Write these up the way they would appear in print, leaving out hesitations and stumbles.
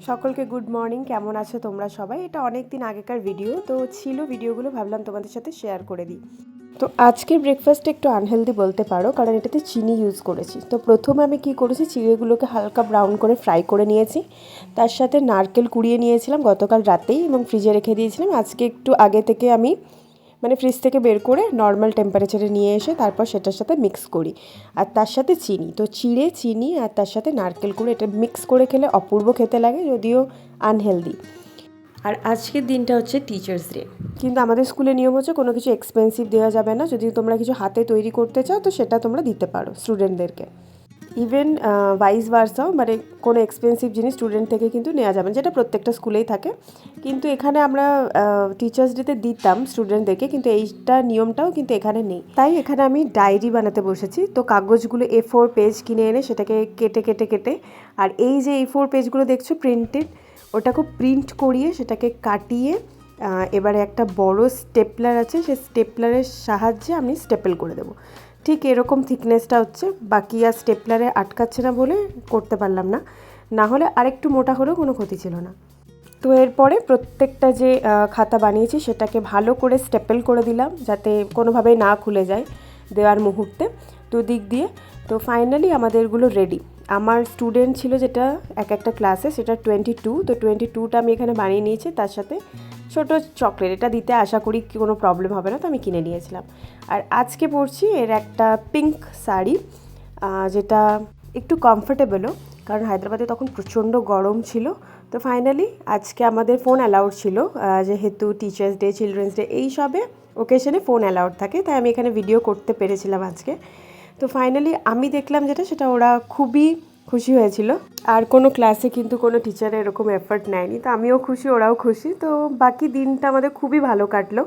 সকলকে good morning. কেমন আছো তোমরা সবাই? এটা অনেক দিন আগেকার ভিডিও তো ছিল, ভিডিওগুলো ভাবলাম তোমাদের সাথে শেয়ার করে দিই। তো আজকের ব্রেকফাস্ট একটু আনহেলদি বলতে পারো, কারণ এটাতে চিনি ইউজ করেছি। তো প্রথমে আমি কি করেছি, চিড়েগুলোকে হালকা ব্রাউন করে ফ্রাই করে নিয়েছি। তার সাথে নারকেল কুড়িয়ে নিয়েছিলাম গতকাল রাতেই এবং ফ্রিজে রেখে দিয়েছিলাম। আজকে একটু আগে থেকে আমি ফ্রিজ থেকে বের করে নর্মাল টেম্পারেচারে নিয়ে এসে তারপর সেটার সাথে মিক্স করি। আর তার সাথে চিনি, তো চিড়ে, চিনি আর তার সাথে নারকেল কুড়ে এটা মিক্স করে খেলে অপূর্ব খেতে লাগে, যদিও আনহেলদি। আর আজকের দিনটা হচ্ছে টিচার্স ডে, কিন্তু আমাদের স্কুলে নিয়ম হচ্ছে কোনো কিছু এক্সপেন্সিভ দেওয়া যাবে না। যদি তোমরা কিছু হাতে তৈরি করতে চাও তো সেটা তোমরা দিতে পারো স্টুডেন্টদেরকে। ইভেন ভাইস ভার্সাও, কোনো এক্সপেন্সিভ জিনিস স্টুডেন্ট থেকে কিন্তু নেওয়া যাবে না, যেটা প্রত্যেকটা স্কুলেই থাকে। কিন্তু এখানে আমরা টিচার্স ডেতে দিতাম স্টুডেন্টদেরকে, কিন্তু এইটা নিয়মটাও কিন্তু এখানে নেই। তাই এখানে আমি ডায়েরি বানাতে বসেছি। তো কাগজগুলো A4 পেজ কিনে এনে সেটাকে কেটে কেটে কেটে, আর এই যে A4 পেজগুলো দেখছো প্রিন্টেড, ওটাকে প্রিন্ট করিয়ে সেটাকে কাটিয়ে এবারে একটা বড় স্টেপলার আছে, সেই স্টেপলারের সাহায্যে আমি স্টেপল করে দেবো। ঠিক এরকম থিকনেসটা হচ্ছে, বাকি আর স্টেপলারে আটকাচ্ছে না বলে করতে পারলাম না, না হলে আরেকটু মোটা হলেও কোনো ক্ষতি ছিল না। তো এরপরে প্রত্যেকটা যে খাতা বানিয়েছি সেটাকে ভালো করে স্টেপল করে দিলাম, যাতে কোনোভাবেই না খুলে যায় দেওয়ার মুহূর্তে দুদিক দিয়ে। তো ফাইনালি আমাদেরগুলো রেডি। আমার স্টুডেন্ট ছিল যেটা এক একটা ক্লাসে, সেটা 22। তো 22টা আমি এখানে বানিয়ে নিয়েছি, তার সাথে ছোটো চকলেট, এটা দিতে আশা করি কোনো প্রবলেম হবে না, তো আমি কিনে নিয়েছিলাম। আর আজকে পরছি এর একটা পিঙ্ক শাড়ি, যেটা একটু কমফোর্টেবলও, কারণ হায়দ্রাবাদে তখন প্রচণ্ড গরম ছিল। তো ফাইনালি আজকে আমাদের ফোন অ্যালাউড ছিল, যেহেতু টিচার্স ডে, চিলড্রেন্স ডে এই সবে ওকেশনে ফোন অ্যালাউড থাকে, তাই আমি এখানে ভিডিও করতে পেরেছিলাম আজকে। তো ফাইনালি আমি দেখলাম সেটা ওরা খুবই খুশি হয়েছিল। আর কোনো ক্লাসে কিন্তু কোনো টিচার এরকম এফর্ট নেয়নি, তো আমিও খুশি, ওরাও খুশি। তো বাকি দিনটা আমাদের খুবই ভালো কাটলো।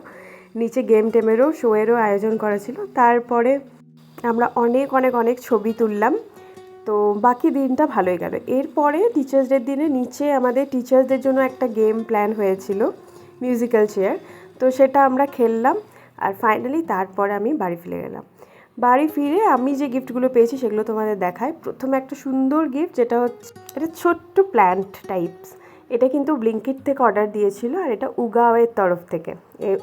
নিচে গেম টেমেরও, শোয়েরও আয়োজন করা ছিল। তারপরে আমরা অনেক অনেক অনেক ছবি তুললাম। তো বাকি দিনটা ভালোই গেল। এরপরে টিচার্স ডের দিনে নিচে আমাদের টিচার্সদের জন্য একটা গেম প্ল্যান হয়েছিল, মিউজিক্যাল চেয়ার। তো সেটা আমরা খেললাম। আর ফাইনালি তারপরে আমি বাড়ি ফিরে গেলাম। বাড়ি ফিরে আমি যে গিফটগুলো পেয়েছি সেগুলো তোমাদের দেখাই। প্রথমে একটা সুন্দর গিফট, যেটা হচ্ছে এটা ছোট্ট প্ল্যান্ট টাইপস। এটা কিন্তু ব্লিঙ্কিট থেকে অর্ডার দিয়েছিল, আর এটা উগাওয়ের তরফ থেকে।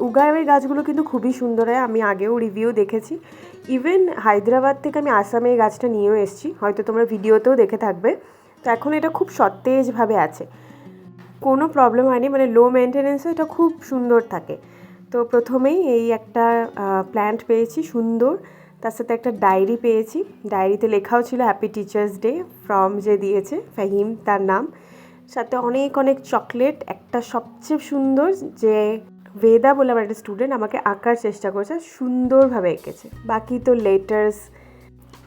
উগাওয়ের গাছগুলো কিন্তু খুবই সুন্দর হয়, আমি আগেও রিভিউ দেখেছি। ইভেন হায়দ্রাবাদ থেকে আমি আসামে এই গাছটা নিয়েও এসেছি, হয়তো তোমরা ভিডিওতেও দেখে থাকবে। তো এখন এটা খুব সতেজভাবে আছে, কোনো প্রবলেম হয়নি, লো মেনটেনেন্সে এটা খুব সুন্দর থাকে। তো প্রথমেই এই একটা প্ল্যান্ট পেয়েছি সুন্দর, তার সাথে একটা ডায়েরি পেয়েছি। ডায়েরিতে লেখাও ছিল হ্যাপি টিচার্স ডে ফ্রম, যে দিয়েছে ফাহিম তার নাম। সাথে অনেক অনেক চকলেট। একটা সবচেয়ে সুন্দর, যে বেদা বলে আমার একটা স্টুডেন্ট আমাকে আঁকার চেষ্টা করেছে, সুন্দরভাবে এঁকেছে। বাকি তো লেটার্স,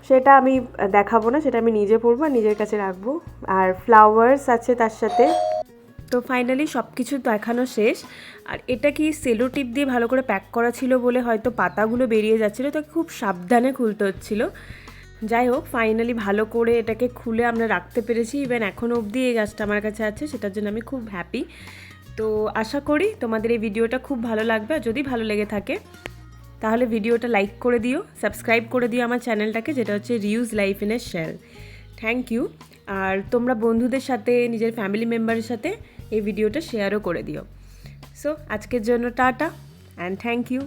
সেটা আমি দেখাবো না, সেটা আমি নিজে পড়বো আর নিজের কাছে রাখবো। আর ফ্লাওয়ার্স আছে তার সাথে। তো ফাইনালি সব কিছু দেখানো শেষ। আর এটা কি সেলো টিপ দিয়ে ভালো করে প্যাক করা ছিল বলে হয়তো পাতাগুলো বেরিয়ে যাচ্ছিলো, তো খুব সাবধানে খুলতে হচ্ছিলো। যাই হোক, ফাইনালি ভালো করে এটাকে খুলে আমরা রাখতে পেরেছি। ইভেন এখনও অবধি এই গাছটা আমার কাছে আছে, সেটার জন্য আমি খুব হ্যাপি। তো আশা করি তোমাদের এই ভিডিওটা খুব ভালো লাগবে। আর যদি ভালো লেগে থাকে তাহলে ভিডিওটা লাইক করে দিও, সাবস্ক্রাইব করে দিও আমার চ্যানেলটাকে, যেটা হচ্ছে reuse life in a shell. Thank you. আর তোমরা বন্ধুদের সাথে, নিজের ফ্যামিলি মেম্বারের সাথে এই ভিডিওটা শেয়ারও করে দিও। সো আজকের জন্য টাটা অ্যান্ড থ্যাংক ইউ।